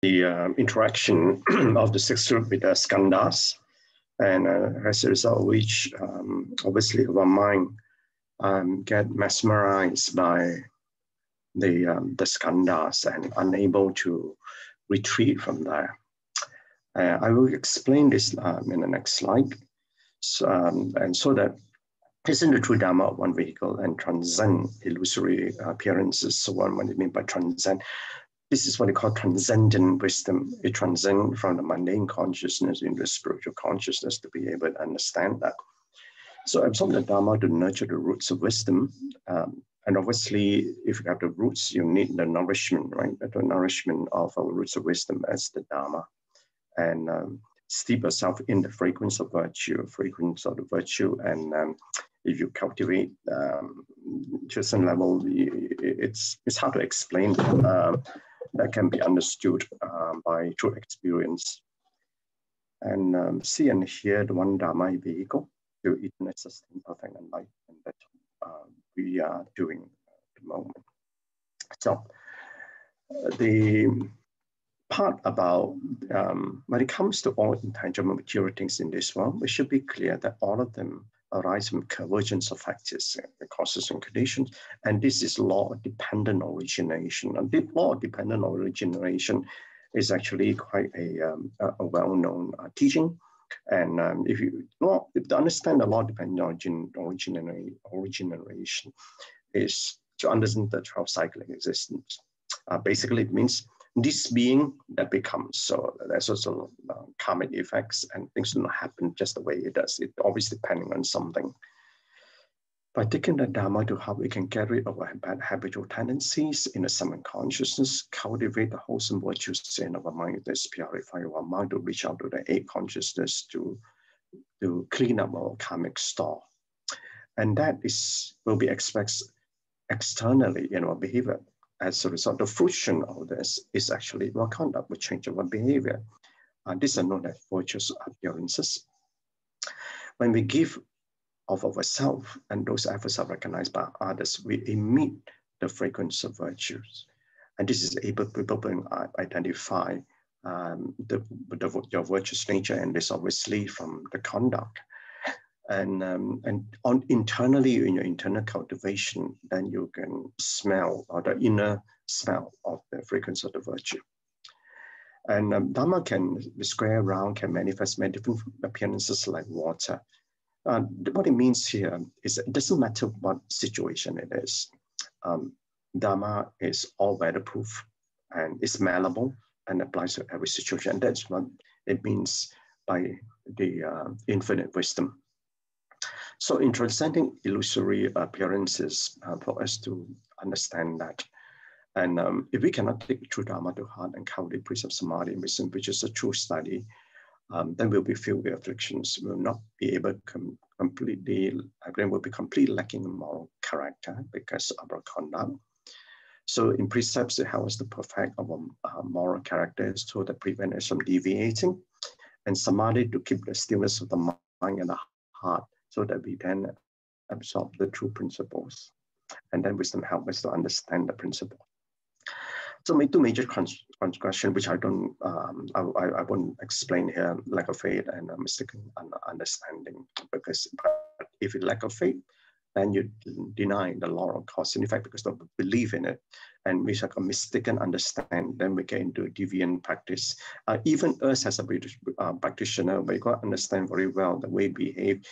the interaction of the six truths with the skandhas, and as a result of which, obviously, our mind get mesmerized by the skandhas and unable to retreat from there. I will explain this in the next slide. So, and so that isn't the true Dharma of one vehicle and transcend illusory appearances. So what do you mean by transcend? This is what they call transcendent wisdom. It transcends from the mundane consciousness into the spiritual consciousness to be able to understand that. So absorb the Dharma to nurture the roots of wisdom. And obviously, if you have the roots, you need the nourishment, right? The nourishment of our roots of wisdom as the Dharma. And steep yourself in the fragrance of virtue, and if you cultivate to a certain level, it's hard to explain. That can be understood by true experience. And see and hear the one Dharma vehicle to eternal sustain perfect enlightenment that we are doing at the moment. So the part about when it comes to all intangible material things in this world, we should be clear that all of them arise from convergence of factors, causes and conditions, and this is law of dependent origination. And the law of dependent origination is actually quite a well-known teaching. And if you understand the law of dependent origination is to understand the 12 cyclic existence. Basically, it means this being that becomes. So there's also karmic effects, and things do not happen just the way it does. It always depending on something. By taking the Dharma to how we can get rid of our bad habitual tendencies in the summon consciousness, cultivate the wholesome virtues in our mind, that's purify our mind to reach out to the eight consciousness to clean up our karmic store. And that will be expressed externally in our behavior. As a result, the fruition of this is actually our conduct will change our behavior. These are known as virtuous appearances. When we give of ourselves and those efforts are recognized by others, we emit the fragrance of virtues. And this is able people to identify your virtuous nature, and this obviously from the conduct. And internally, in your internal cultivation, then you can smell, or the inner smell of the fragrance of the virtue. And Dharma can be square, round, can manifest many different appearances like water. What it means here is it doesn't matter what situation it is. Dharma is all weatherproof and is malleable and applies to every situation. And that's what it means by the infinite wisdom. So in transcending illusory appearances, for us to understand that, and if we cannot take true Dharma to heart and cultivate precepts of samadhi and wisdom, which is a true study, then we'll be filled with afflictions. We'll not be able to then we'll be completely lacking in moral character because of our conduct. So in precepts, it helps us to perfect our moral character so that prevent us from deviating, and samadhi to keep the stillness of the mind and the heart, so that we then absorb the true principles. And then wisdom helps us to understand the principle. So two major transgressions, which I won't explain here, lack of faith and mistaken understanding. Because if you lack of faith, then you deny the law of cause and effect because of belief in it. And we have a mistaken understand, then we get into deviant practice. Even us as a British practitioner, we got to understand very well the way we behave.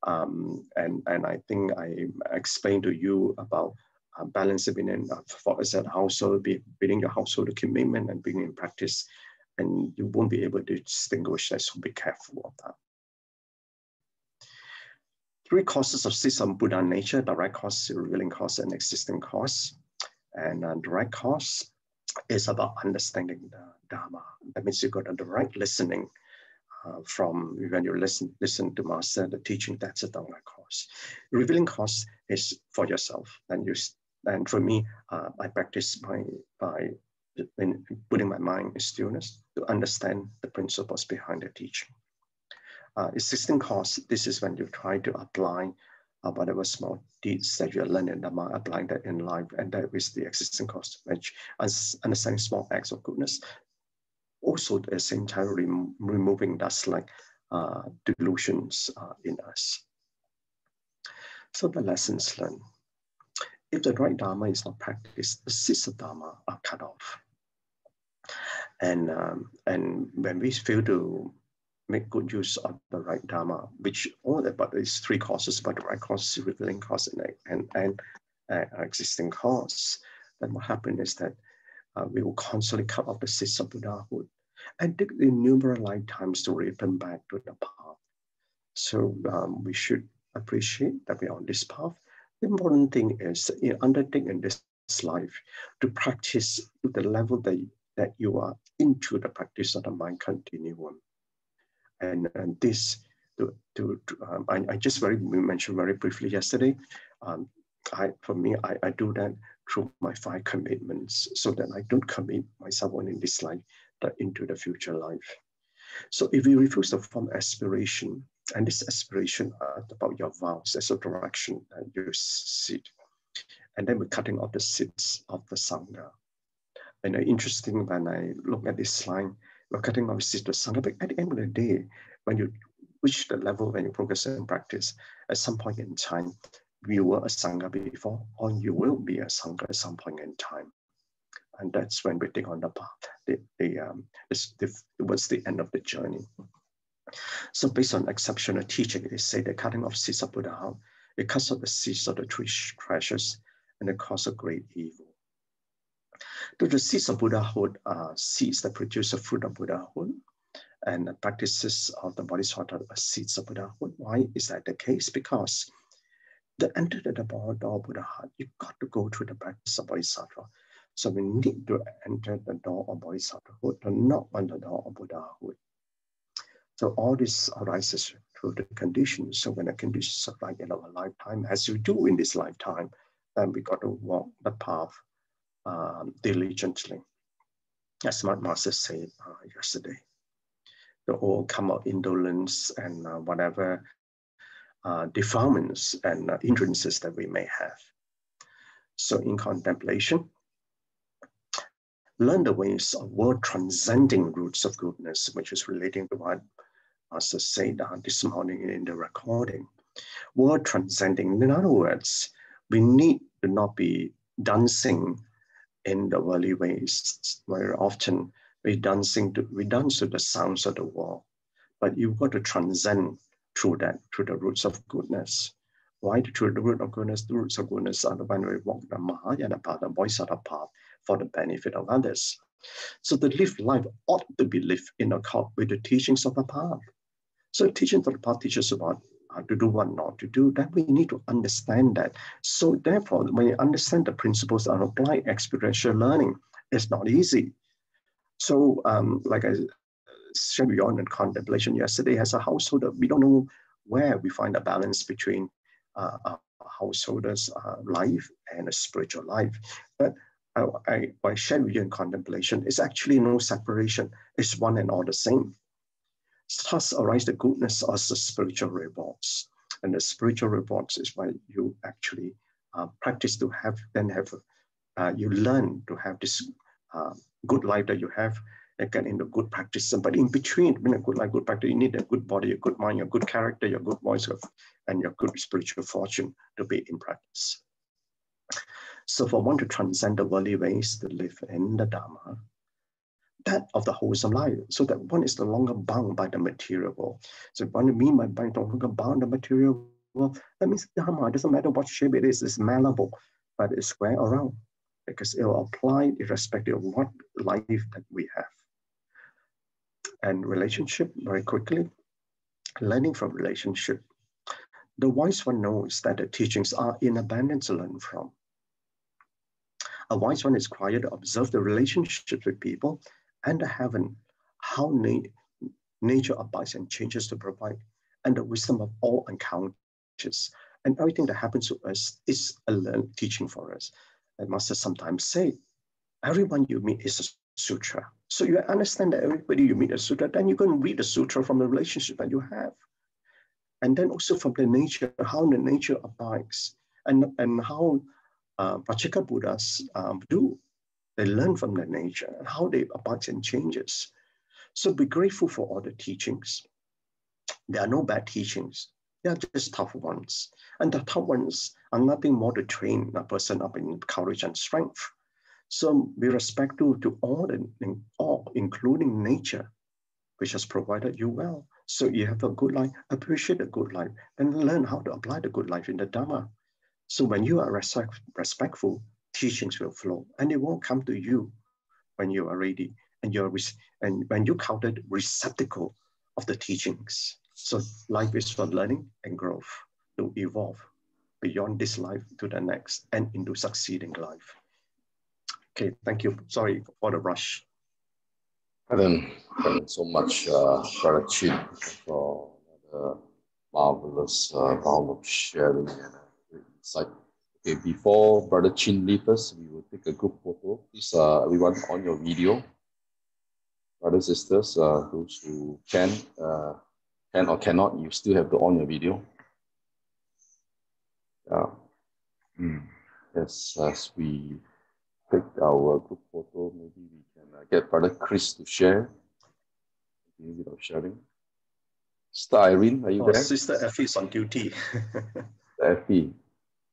And I think I explained to you about balancing between for us at household, between your household commitment and being in practice, and you won't be able to distinguish that, so be careful of that. Three causes of six of Buddha nature: direct cause, revealing cause, and existing cause. And direct cause is about understanding the Dharma. That means you got a direct listening from when you listen to Master, the teaching. That's a direct cause. Revealing cause is for yourself, and for me, I practice by putting my mind in stillness to understand the principles behind the teaching. Existing cause, this is when you try to apply whatever small deeds that you learn in Dharma, applying that in life, and that is the existing cause, which understanding small acts of goodness. also at the same time removing that like delusions in us. So the lessons learned. If the right Dharma is not practiced, the seeds of Dharma are cut off. And when we fail to make good use of the right Dharma, which all about these three causes, but the right cause, revealing cause, and existing cause, then what happens is that we will constantly cut off the seeds of Buddhahood and take innumerable lifetimes to return back to the path. So we should appreciate that we are on this path. The important thing is in undertaking this life to practice to the level that you are into the practice of the mind continuum. And this, I just mentioned very briefly yesterday, for me, I do that through my 5 commitments so that I don't commit myself only in this life, but into the future life. So if you refuse to form aspiration, and this aspiration about your vows as a direction that you seek, and then we're cutting off the seeds of the Sangha. And interesting, when I look at this line, we're cutting off the seeds of the Sangha, but at the end of the day, when you reach the level, when you progress in practice, at some point in time, you were a Sangha before, or you will be a Sangha at some point in time. And that's when we take on the path, towards the end of the journey. So based on exceptional teaching, they say that cutting off seeds of Buddhahood, it cuts off the seeds of the 3 treasures and it causes a great evil. The seeds of Buddhahood are seeds that produce the fruit of Buddhahood, and the practices of the Bodhisattva are seeds of Buddhahood. Why is that the case? Because to enter the door of Buddhahood, you've got to go through the practice of Bodhisattva. So we need to enter the door of Bodhisattvahood, to knock on the door of Buddhahood. So all this arises through the conditions. So when the conditions are right in our lifetime, as you do in this lifetime, then we got to walk the path diligently. As my master said yesterday, to overcome our indolence and whatever defilements and hindrances that we may have. So in contemplation, learn the ways of world-transcending roots of goodness, which is relating to what Master said this morning in the recording. World-transcending, in other words, we need to not be dancing in the worldly ways. Very often we dance to the sounds of the world, but you've got to transcend through that, through the roots of goodness. Why through the root of goodness? The roots of goodness are the one we walk the Mahayana path, the Bodhisattva path, for the benefit of others. So the lived life ought to be lived in accord with the teachings of the path. So the teachings of the path teaches about how to do what not to do. Then we need to understand that. So therefore, when you understand the principles that apply experiential learning, it's not easy. So like I shared beyond in contemplation yesterday, as a householder, we don't know where we find a balance between a householder's life and a spiritual life. But I shared with you in contemplation, it's actually no separation. It's one and all the same. Thus arise the goodness of the spiritual rewards. And the spiritual rewards is why you actually practice to have, you learn to have this good life that you have, and get into good practice. But in between, a good life, good practice, you need a good body, a good mind, your good character, your good voice, and your good spiritual fortune to be in practice. So for one to transcend the worldly ways to live in the Dharma, that of the wholesome life, so that one is no longer bound by the material world. So what I mean by no longer bound by the material world, that means Dharma, it doesn't matter what shape it is, it's malleable, but it's square around, because it will apply irrespective of what life that we have. And relationship, very quickly, learning from relationship. The wise one knows that the teachings are in abundance to learn from. A wise one is required to observe the relationships with people and the heaven, how nature abides and changes to provide, and the wisdom of all encounters. And everything that happens to us is a learned teaching for us. And Master sometimes say, everyone you meet is a sutra. So you understand that everybody you meet is a sutra, then you can read the sutra from the relationship that you have. And then also from the nature, how the nature abides, and how Prachika Buddhas do. They learn from the nature and how they abide and changes. So be grateful for all the teachings. There are no bad teachings. They are just tough ones. And the tough ones are nothing more to train a person up in courage and strength. So be respectful to all, including nature, which has provided you well. So you have a good life, appreciate a good life, and learn how to apply the good life in the Dharma. So when you are respectful, teachings will flow, and it won't come to you when you are ready, and when you counted receptacle of the teachings. So life is for learning and growth, to evolve beyond this life to the next and into succeeding life. Okay, thank you. Sorry for the rush. Thank you so much, BrotherChin, for the marvelous powerful sharing and great insight. Okay, before BrotherChin leaves us, we will take a group photo. Please, everyone on your video, brothers, sisters, those who can or cannot, you still have to on your video. Yes, as we take our group photo, maybe we can get Brother Chris to share. A bit of sharing. Sister Irene, are you there? Sister Effie is on duty. Effie,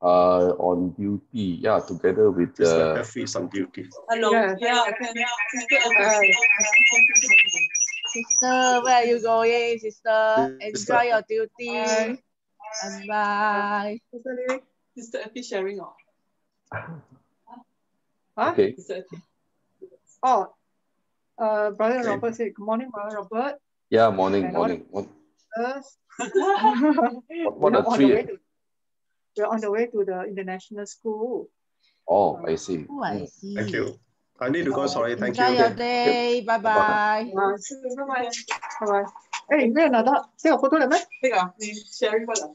on duty, yeah, together with Sister Effie is on duty. Hello. Yeah. Sister, where are you going, sister? Enjoy your duty. And bye. Sister Effie sharing. Okay. Oh, Brother Robert said, good morning, Brother Robert. Yeah, morning. What are three? We're on the way to the international school. Oh, I see. Oh, I see. Thank you. I need to go, sorry. Thank Enjoy you. your day. Bye-bye. Bye-bye. Hey, 咩拿得？这个 photo 了咩？这个你 sharing 过了？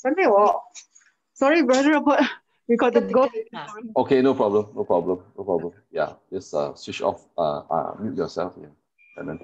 还没有。Sorry, Brother Robert. We got to go. Okay, no problem. Yeah, just switch off, mute yourself. Yeah, and then.